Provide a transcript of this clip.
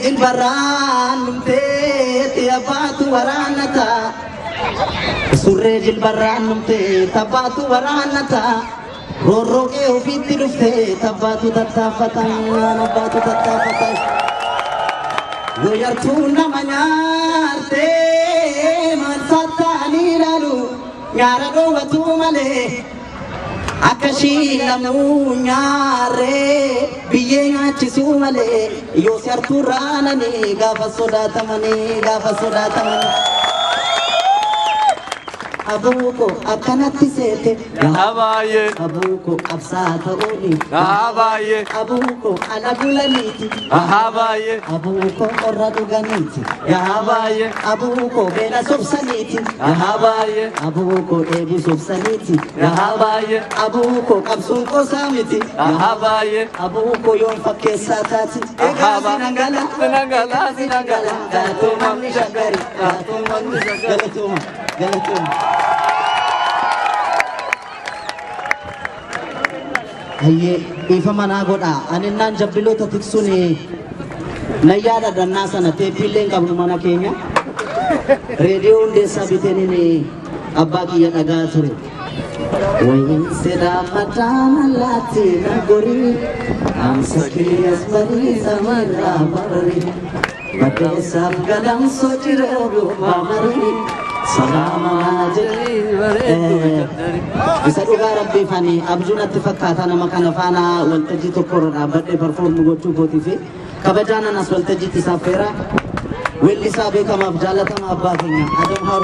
البران نمتي تبات ورانتا سرج البران نمتي تبات ورانتا روروكي وفيت دفتي تبات تتافتا نبات تتافتا ويرتونا منارتي من ستاني لالو يارو وتومالي akashila munyare biyena chisumale yo sarturana ni gafa sodatamani abuko akanati sete habaye abuko absata uni habaye abuko alabulaniti habaye abuko oraduganiti habaye abuko bela sobsaniti habaye abuko ebu sobsaniti habaye abuko kabsun kosamiti habaye abuko yon fakke satati sinangala gatuma mishagari galatuma Aye, ifa mana goda anin nan jabbilo ta tiksuni na yada da nasa na te pillen kabnu mana kenya radio unde sabiteni ni abaki ya daga ture wayin seda matana latina gori am sakiyas bari zamara bari bate sab galam sochire ro mamari salama jari bisa duga rabbi fani abjuna tifakkata nama kana fana waltaji tokkorra badde perform gochu gotifi kabajana nas waltaji tisafera welli sabe kama abjalata ma abba kenya adam